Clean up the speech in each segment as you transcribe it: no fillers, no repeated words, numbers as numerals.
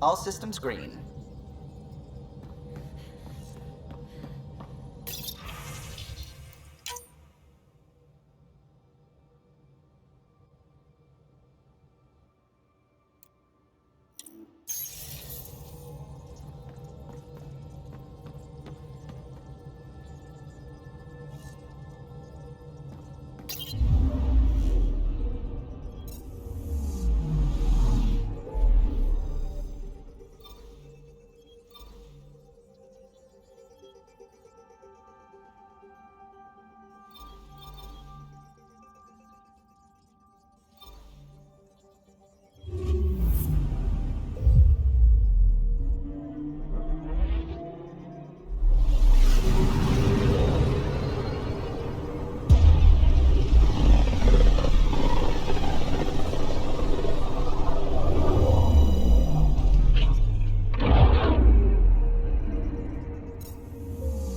All systems green.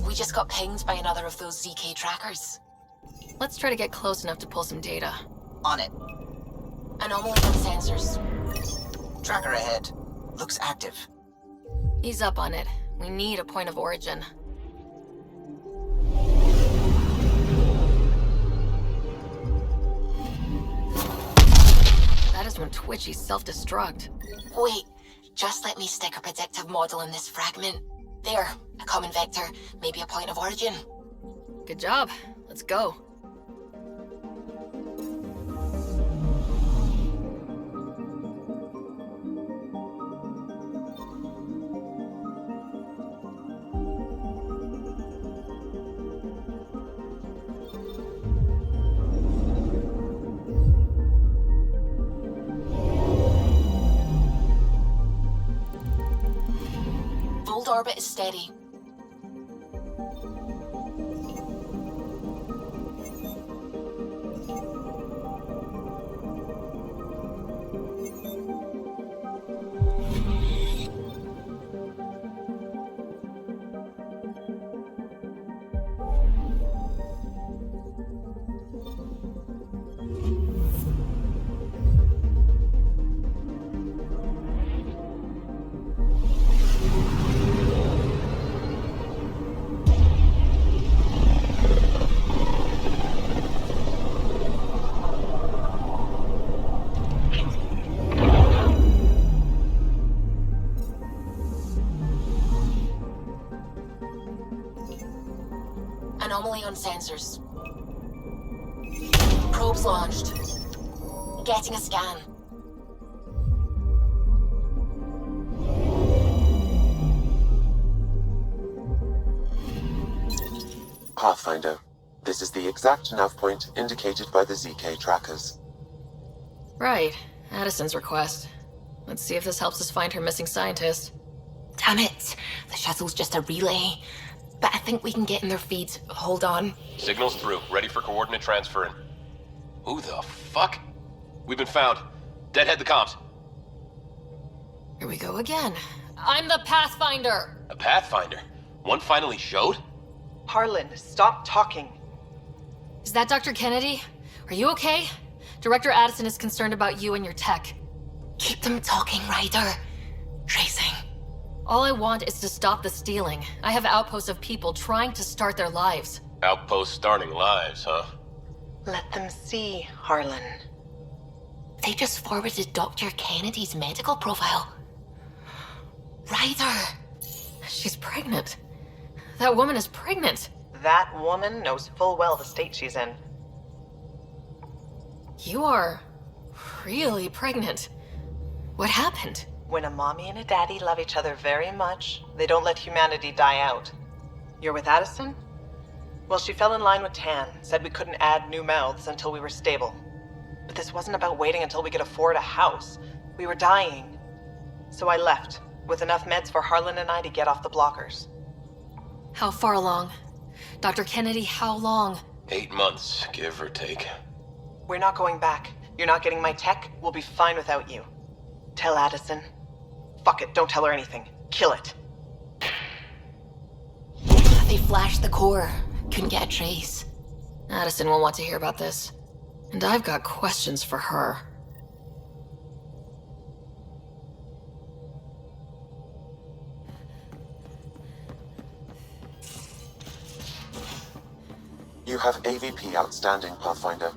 We just got pinged by another of those ZK trackers. Let's try to get close enough to pull some data. On it. Anomaly on sensors. Tracker ahead. Looks active. He's up on it. We need a point of origin. That is when Twitchy self-destruct. Wait, just let me stick a predictive model in this fragment. There, a common vector, maybe a point of origin. Good job. Let's go. Fold orbit is steady. Anomaly on sensors. Probes launched. Getting a scan. Pathfinder, this is the exact nav point indicated by the ZK trackers. Right. Addison's request. Let's see if this helps us find her missing scientist. Damn it. The shuttle's just a relay. But I think we can get in their feeds. Hold on. Signal's through. Ready for coordinate transferring. Who the fuck? We've been found. Deadhead the comms. Here we go again. I'm the Pathfinder! A Pathfinder? One finally showed? Harlan, stop talking. Is that Dr. Kennedy? Are you okay? Director Addison is concerned about you and your tech. Keep them talking, Ryder. Tracing. All I want is to stop the stealing. I have outposts of people trying to start their lives. Outpost starting lives, huh? Let them see, Harlan. They just forwarded Dr. Kennedy's medical profile. Ryder. She's pregnant. That woman is pregnant. That woman knows full well the state she's in. You are really pregnant. What happened? When a mommy and a daddy love each other very much, they don't let humanity die out. You're with Addison? Well, she fell in line with Tan, said we couldn't add new mouths until we were stable. But this wasn't about waiting until we could afford a house. We were dying. So I left, with enough meds for Harlan and I to get off the blockers. How far along? Dr. Kennedy, how long? 8 months, give or take. We're not going back. You're not getting my tech. We'll be fine without you. Tell Addison. Fuck it, don't tell her anything. Kill it. They flashed the core. Couldn't get a trace. Addison will want to hear about this. And I've got questions for her. You have AVP outstanding, Pathfinder.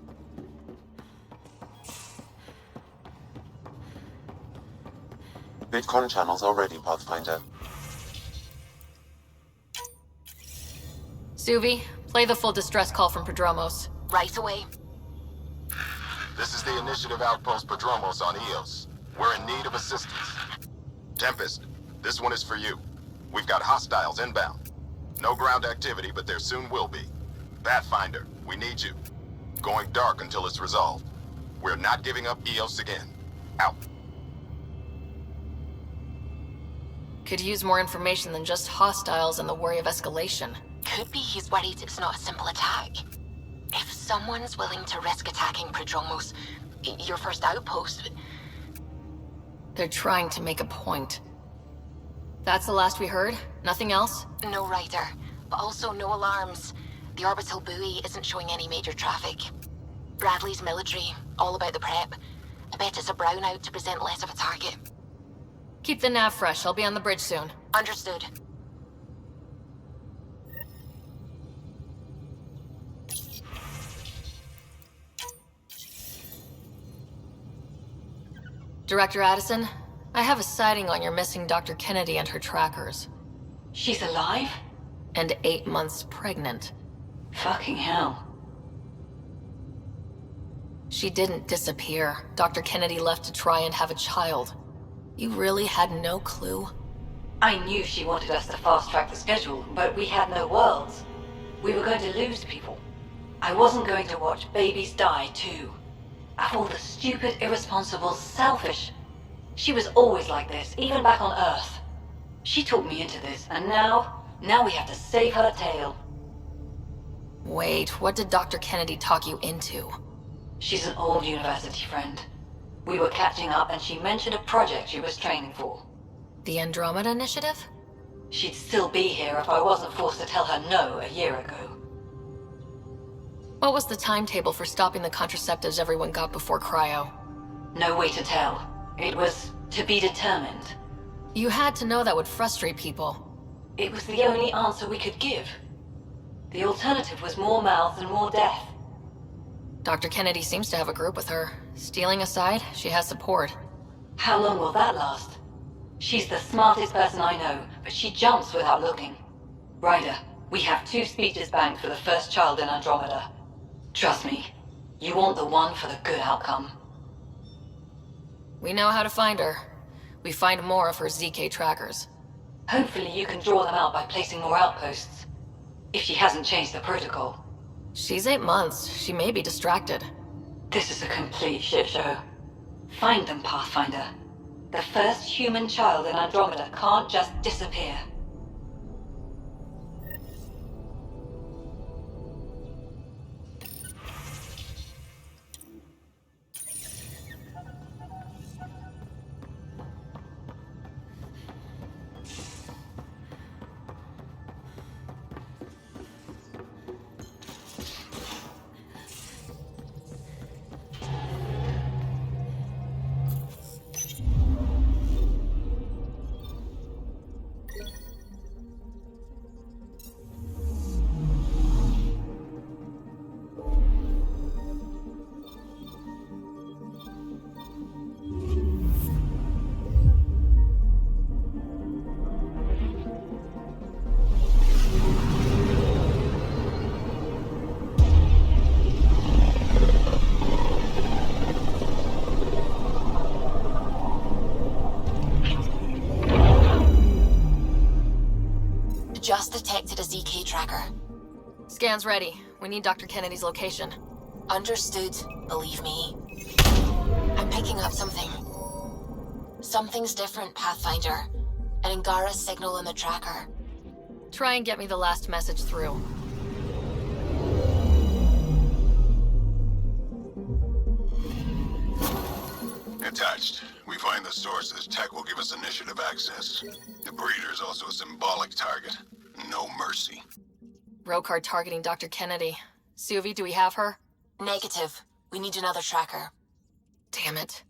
Bitcon channels are ready, Pathfinder. Suvi, play the full distress call from Prodromos. Right away. This is the Initiative Outpost Prodromos on Eos. We're in need of assistance. Tempest, this one is for you. We've got hostiles inbound. No ground activity, but there soon will be. Pathfinder, we need you. Going dark until it's resolved. We're not giving up Eos again. Out. Could use more information than just hostiles and the worry of escalation. Could be he's worried it's not a simple attack. If someone's willing to risk attacking Prodromos, your first outpost... They're trying to make a point. That's the last we heard? Nothing else? No rider, but also no alarms. The orbital buoy isn't showing any major traffic. Bradley's military, all about the prep. I bet it's a brownout to present less of a target. Keep the nav fresh. I'll be on the bridge soon. Understood. Director Addison, I have a sighting on your missing Dr. Kennedy and her trackers. She's alive? And 8 months pregnant. Fucking hell. She didn't disappear. Dr. Kennedy left to try and have a child. You really had no clue? I knew she wanted us to fast-track the schedule, but we had no worlds. We were going to lose people. I wasn't going to watch babies die, too. Of all the stupid, irresponsible, selfish... She was always like this, even back on Earth. She talked me into this, and now we have to save her tail. Wait, what did Dr. Kennedy talk you into? She's an old university friend. We were catching up and she mentioned a project she was training for. The Andromeda Initiative? She'd still be here if I wasn't forced to tell her no a year ago. What was the timetable for stopping the contraceptives everyone got before cryo? No way to tell. It was to be determined. You had to know that would frustrate people. It was the only answer we could give. The alternative was more mouths and more death. Dr. Kennedy seems to have a group with her. Stealing aside, she has support. How long will that last? She's the smartest person I know, but she jumps without looking. Ryder, we have 2 speeches banked for the first child in Andromeda. Trust me, you want the one for the good outcome. We know how to find her. We find more of her ZK trackers. Hopefully you can draw them out by placing more outposts. If she hasn't changed the protocol. She's 8 months. She may be distracted. This is a complete shit show. Find them, Pathfinder. The first human child in Andromeda can't just disappear. Just detected a ZK tracker. Scan's ready. We need Dr. Kennedy's location. Understood, believe me. I'm picking up something. Something's different, Pathfinder. An Angara signal in the tracker. Try and get me the last message through. Attached. We find the sources. Tech will give us initiative access. The breeder is also a symbolic target. No mercy. Rokar targeting Dr. Kennedy. Suvi, do we have her? Negative. We need another tracker. Damn it.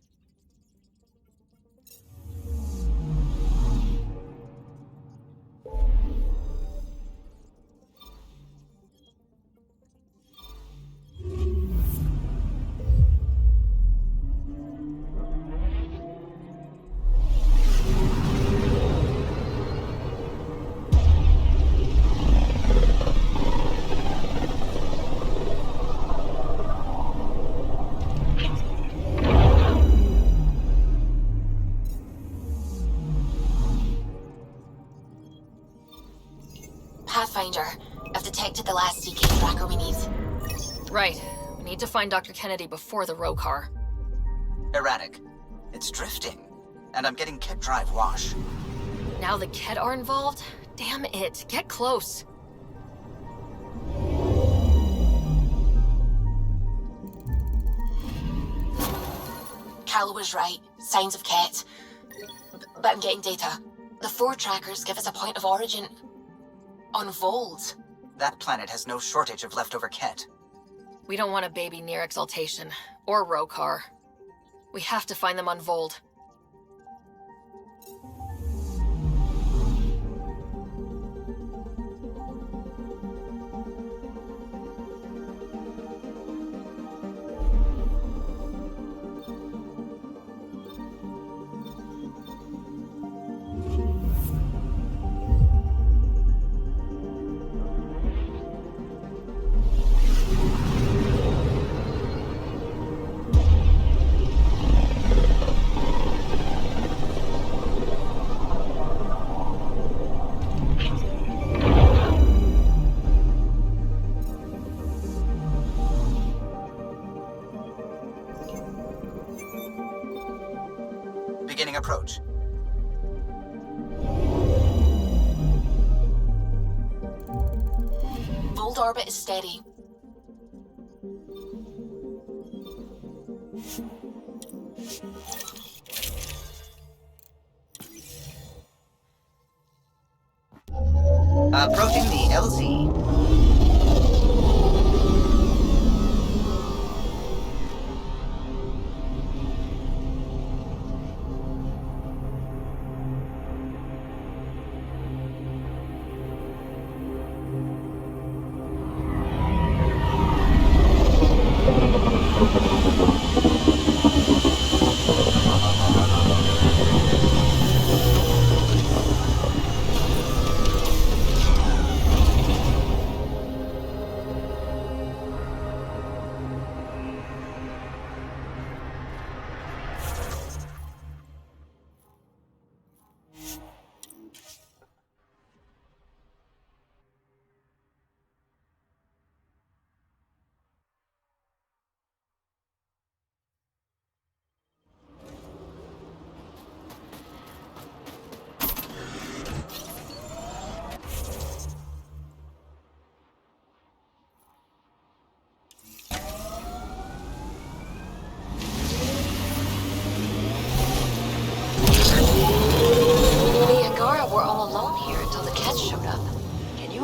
detected the last CK tracker we need. Right. We need to find Dr. Kennedy before the row car. Erratic. It's drifting. And I'm getting Ket Drive wash. Now the Ket are involved? Damn it. Get close. Carla was right. Signs of Ket. But I'm getting data. The 4 trackers give us a point of origin on Vold. That planet has no shortage of leftover Ket. We don't want a baby near Exaltation. Or row car. We have to find them on Vold. Beginning approach. Vold orbit is steady. Approaching the LZ.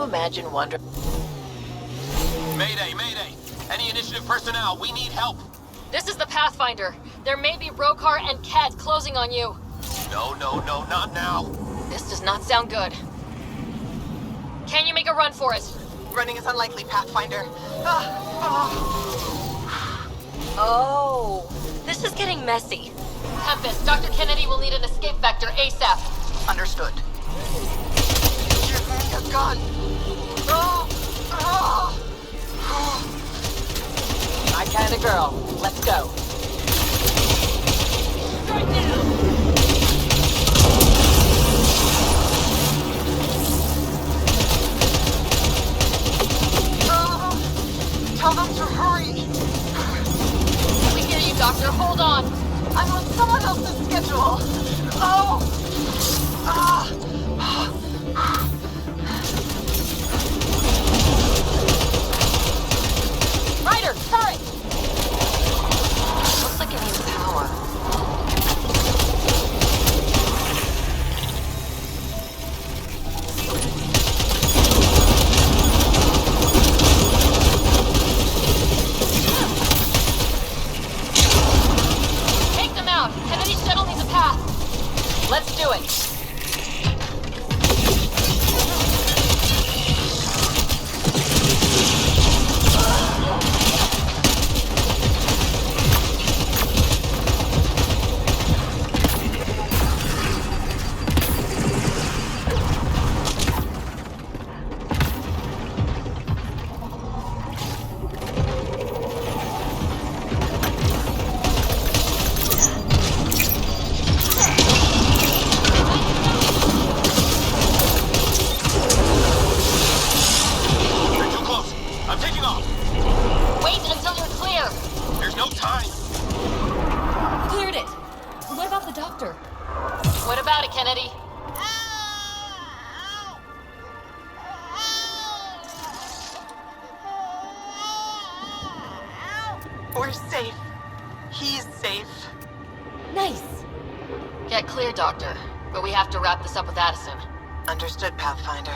Imagine wondering. Mayday, mayday! Any initiative personnel, we need help! This is the Pathfinder. There may be row car and Ket closing on you. No, not now! This does not sound good. Can you make a run for it? Running is unlikely, Pathfinder. Oh, this is getting messy. Tempest, Dr. Kennedy will need an escape vector ASAP. Understood. Give me a gun. My kind of girl. Let's go. Right now! Tell them to hurry. We hear you, Doctor. Hold on. I'm on someone else's schedule. Ryder, hurry! Looks like it needs power. Take them out. Kennedy's shuttle needs a path. Let's do it. We're safe. He's safe. Nice. Get clear, Doctor. But we have to wrap this up with Addison. Understood, Pathfinder.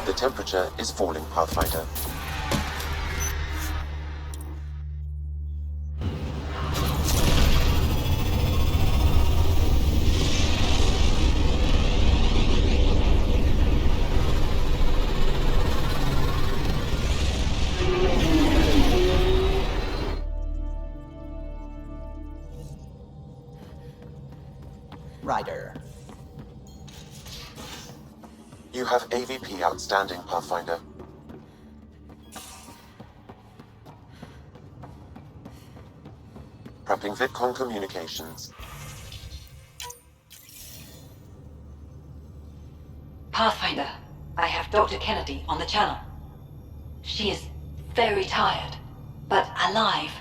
The temperature is falling, Pathfinder. Ryder. You have AVP outstanding, Pathfinder. Prepping VidCon communications. Pathfinder, I have Dr. Kennedy on the channel. She is very tired, but alive.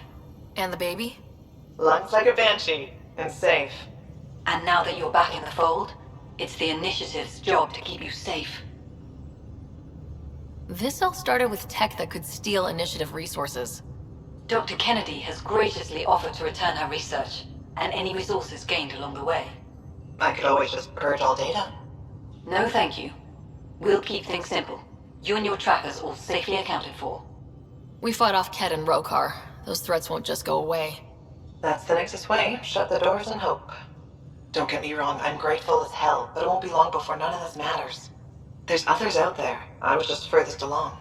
And the baby? Lungs like a banshee, and safe. And now that you're back in the fold, it's the Initiative's job to keep you safe. This all started with tech that could steal Initiative resources. Dr. Kennedy has graciously offered to return her research, and any resources gained along the way. I could always just purge all data. No thank you. We'll keep things simple. You and your trackers all safely accounted for. We fought off Ket and Rokar. Those threats won't just go away. That's the Nexus way. Shut the doors and hope. Don't get me wrong, I'm grateful as hell, but it won't be long before none of this matters. There's others out there. I was just furthest along.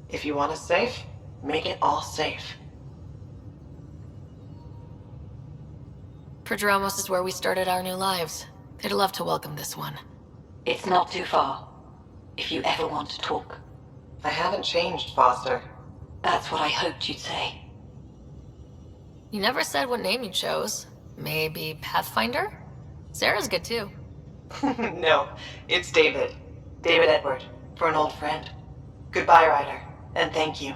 If you want us safe, make it all safe. Prodromos is where we started our new lives. They'd love to welcome this one. It's not too far, if you ever want to talk. I haven't changed, Foster. That's what I hoped you'd say. You never said what name you chose. Maybe Pathfinder? Sarah's good too. No, it's David. David Edward, for an old friend. Goodbye, Ryder, and thank you.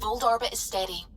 Fold orbit is steady.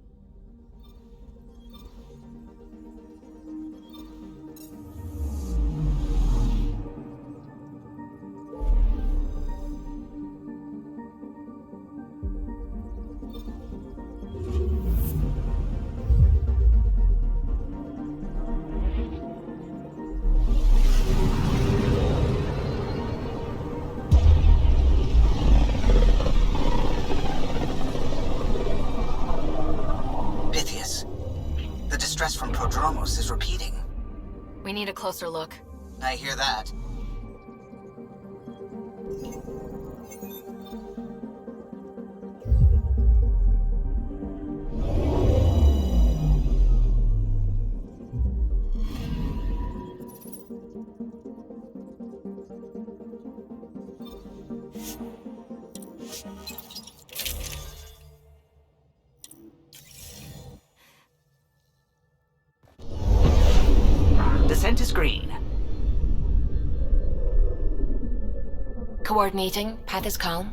From Prodromos is repeating. We need a closer look. I hear that. Descent is green. Coordinating. Path is calm.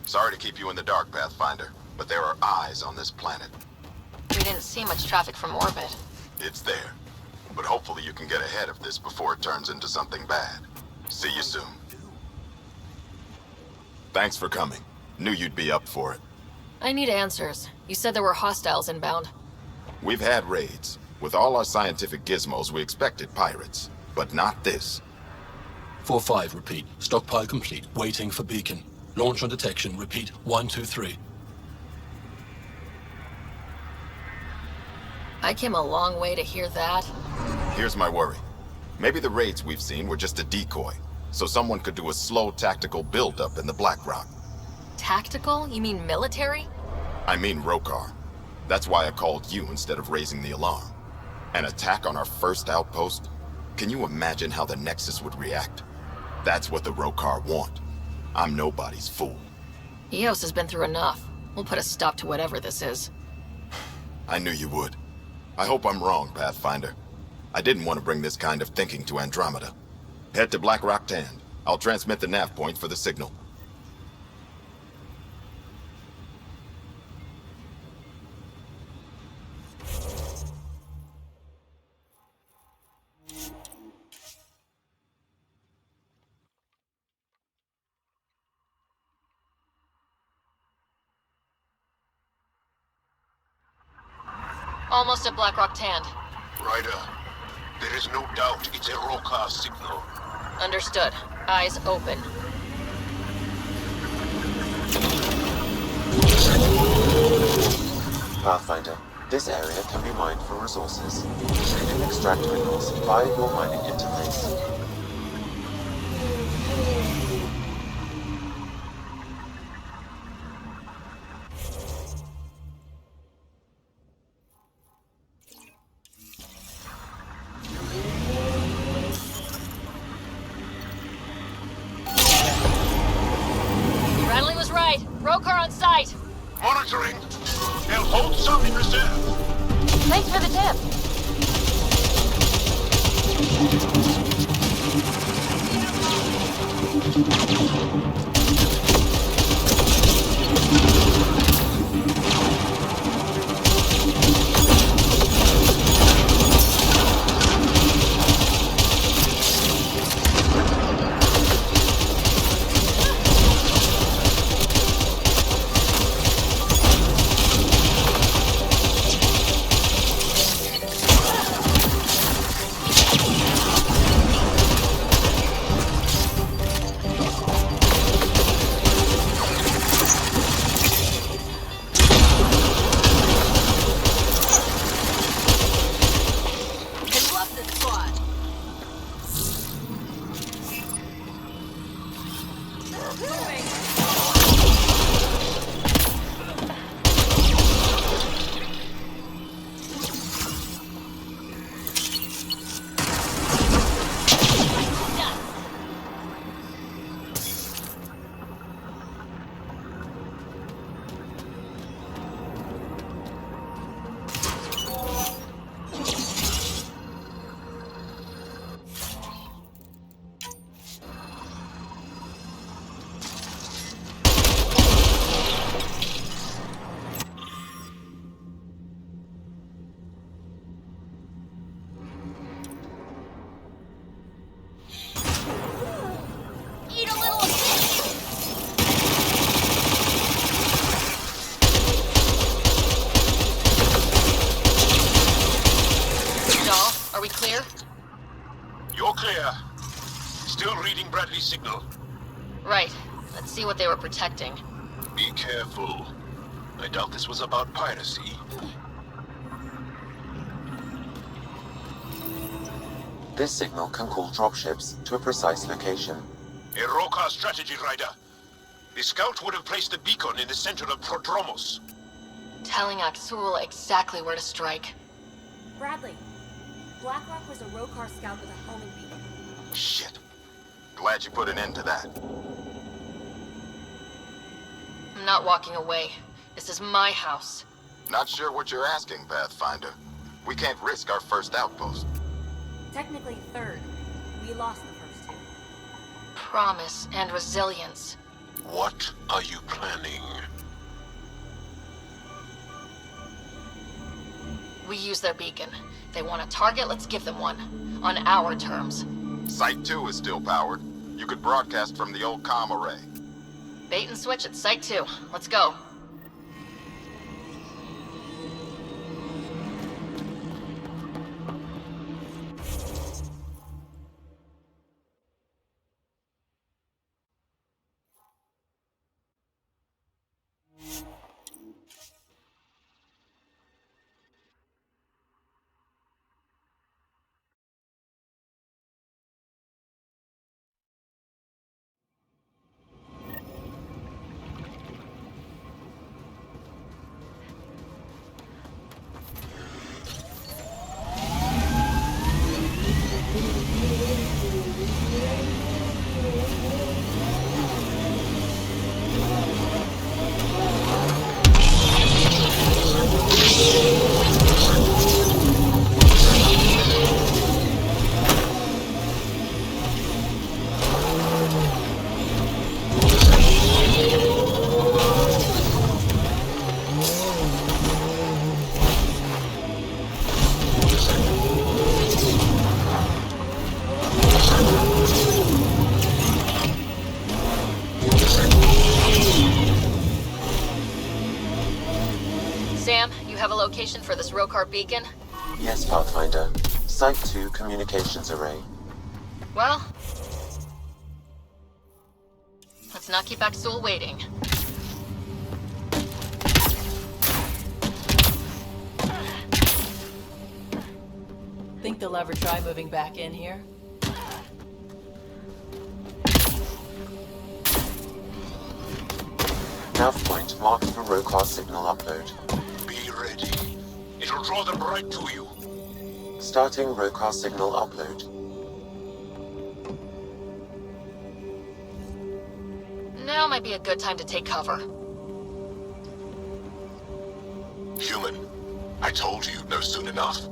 Sorry to keep you in the dark, Pathfinder, but there are eyes on this planet. We didn't see much traffic from orbit. It's there. But hopefully you can get ahead of this before it turns into something bad. See you soon. Thanks for coming. Knew you'd be up for it. I need answers. You said there were hostiles inbound. We've had raids. With all our scientific gizmos, we expected pirates. But not this. 4-5, repeat. Stockpile complete. Waiting for beacon. Launch on detection. Repeat. 1, 2, 3. I came a long way to hear that. Here's my worry. Maybe the raids we've seen were just a decoy, so someone could do a slow tactical build-up in the Black Rock. Tactical? You mean military? I mean Rokar. That's why I called you instead of raising the alarm. An attack on our first outpost? Can you imagine how the Nexus would react? That's what the Rokar want. I'm nobody's fool. Eos has been through enough. We'll put a stop to whatever this is. I knew you would. I hope I'm wrong, Pathfinder. I didn't want to bring this kind of thinking to Andromeda. Head to Black Rock Tand. I'll transmit the nav point for the signal. Almost at Black Rock Tand. Ryder, there is no doubt it's a Rokar signal. Understood. Eyes open. Pathfinder, this area can be mined for resources. You can extract minerals via your mining interface. Bradley was right. Rokar on site. Monitoring. They'll hold some in reserve. Thanks for the tip. You're clear. Still reading Bradley's signal. Right. Let's see what they were protecting. Be careful. I doubt this was about piracy. This signal can call dropships to a precise location. A Roka strategy rider. The scout would have placed the beacon in the center of Prodromos. Telling Aksul exactly where to strike. Bradley, Blackrock was a Rokar scout with a homing beacon. Shit. Glad you put an end to that. I'm not walking away. This is my house. Not sure what you're asking, Pathfinder. We can't risk our first outpost. Technically third. We lost the first two. Promise and resilience. What are you planning? We use their beacon. They want a target, let's give them one. On our terms. Site 2 is still powered. You could broadcast from the old comm array. Bait and switch at Site 2. Let's go. Sam, you have a location for this Rokar beacon? Yes, Pathfinder. Site 2 communications array. Well, let's not keep Aksul waiting. Think they'll ever try moving back in here? Nav point marked for Rokar signal upload. Be ready. It'll draw them right to you. Starting Rokar signal upload. Now might be a good time to take cover. Human, I told you you'd know soon enough.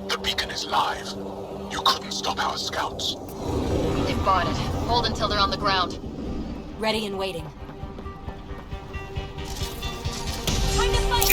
The beacon is live. You couldn't stop our scouts. They've bought it. Hold until they're on the ground. Ready and waiting. Time to fight!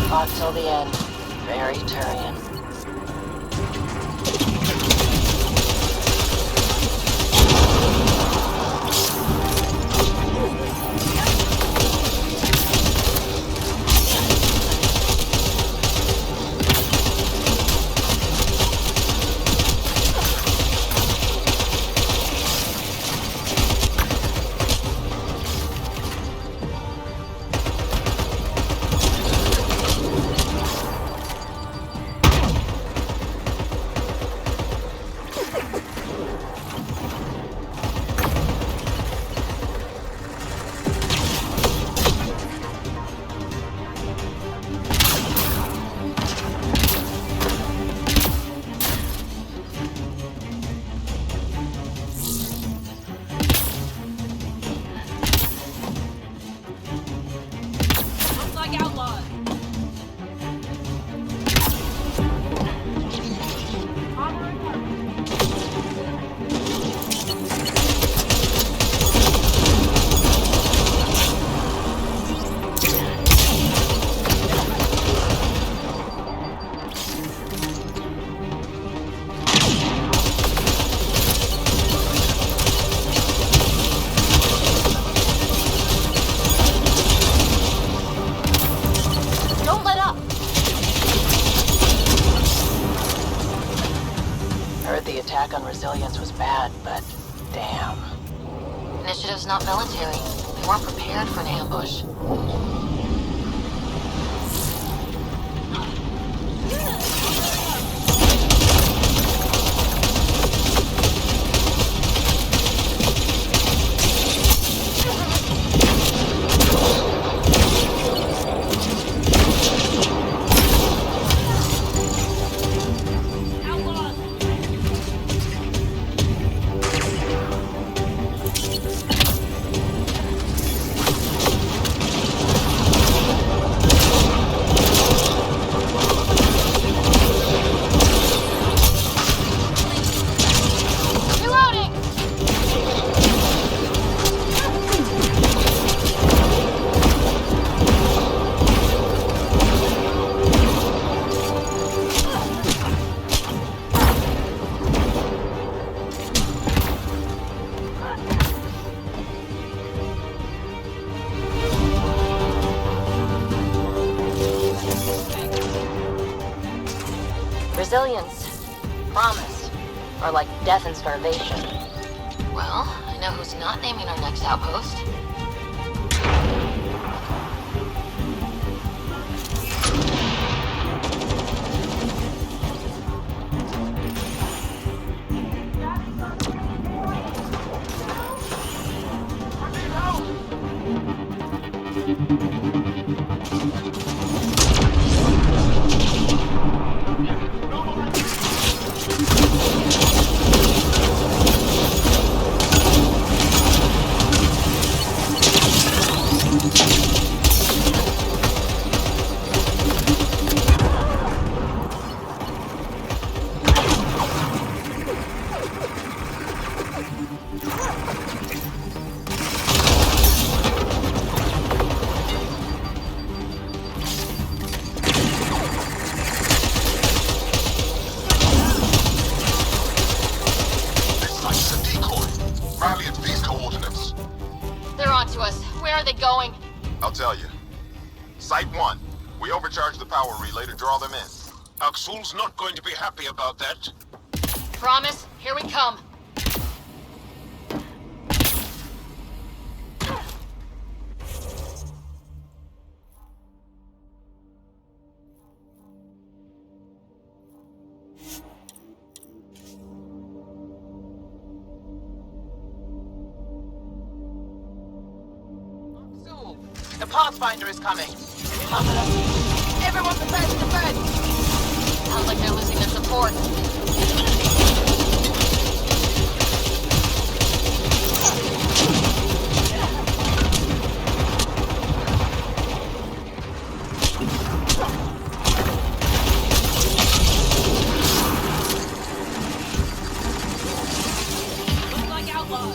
Fought till the end. Very Turian. Damn. Initiative's not military. They weren't prepared for an ambush. Resilience, promise, or like death and starvation. Well, I know who's not naming our next outpost. Going? I'll tell you. Site 1. We overcharged the power relay to draw them in. Aksul's not going to be happy about that. Promise, here we come. The Pathfinder is coming. Everyone prepare to defend! Sounds like they're losing their support. Look like outlaws.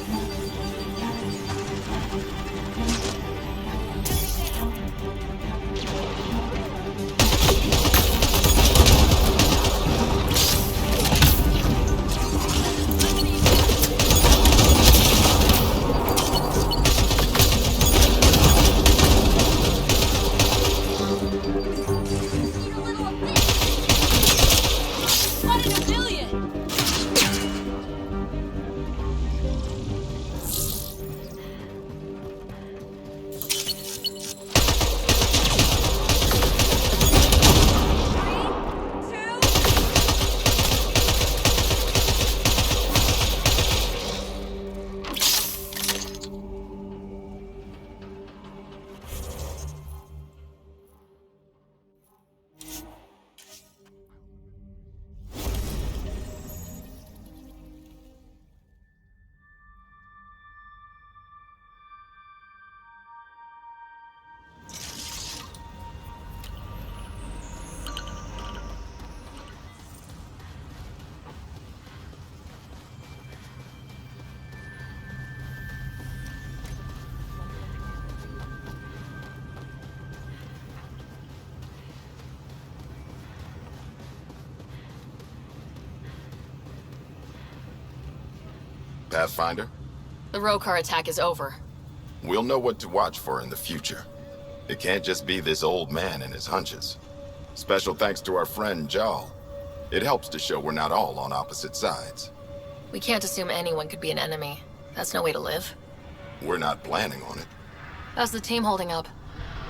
Pathfinder? The Rokar attack is over. We'll know what to watch for in the future. It can't just be this old man and his hunches. Special thanks to our friend Jal. It helps to show we're not all on opposite sides. We can't assume anyone could be an enemy. That's no way to live. We're not planning on it. How's the team holding up?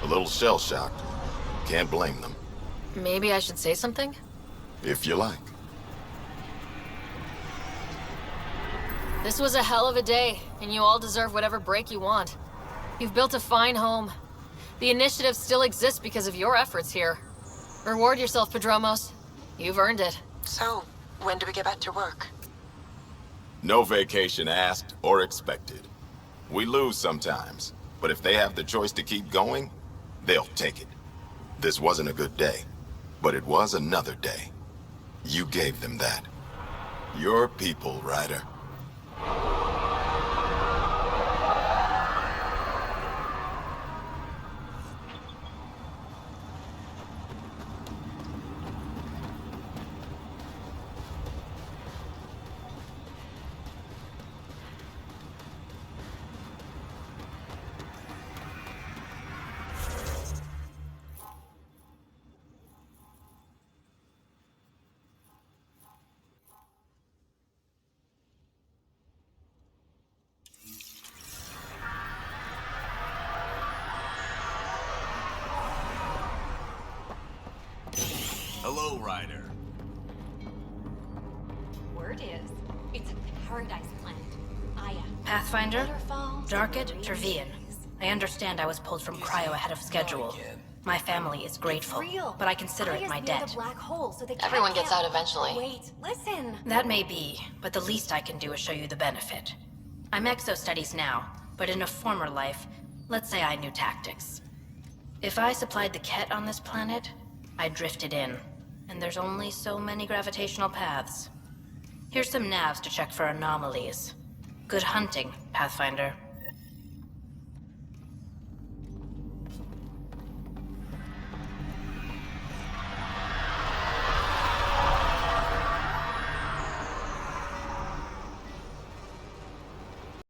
A little shell-shocked. Can't blame them. Maybe I should say something? If you like. This was a hell of a day, and you all deserve whatever break you want. You've built a fine home. The initiative still exists because of your efforts here. Reward yourself, Padromos. You've earned it. So, when do we get back to work? No vacation asked or expected. We lose sometimes, but if they have the choice to keep going, they'll take it. This wasn't a good day, but it was another day. You gave them that. Your people, Ryder. Hello, Ryder. Word is, it's a paradise planet. Aya. Pathfinder? Darket, Tervian. I understand I was pulled from cryo ahead of schedule. My family is grateful, but I consider it my debt. Black hole, so they Everyone gets out eventually. Wait, listen. That may be, but the least I can do is show you the benefit. I'm exo-studies now, but in a former life, let's say I knew tactics. If I supplied the Ket on this planet, I drifted in, and there's only so many gravitational paths. Here's some navs to check for anomalies. Good hunting, Pathfinder.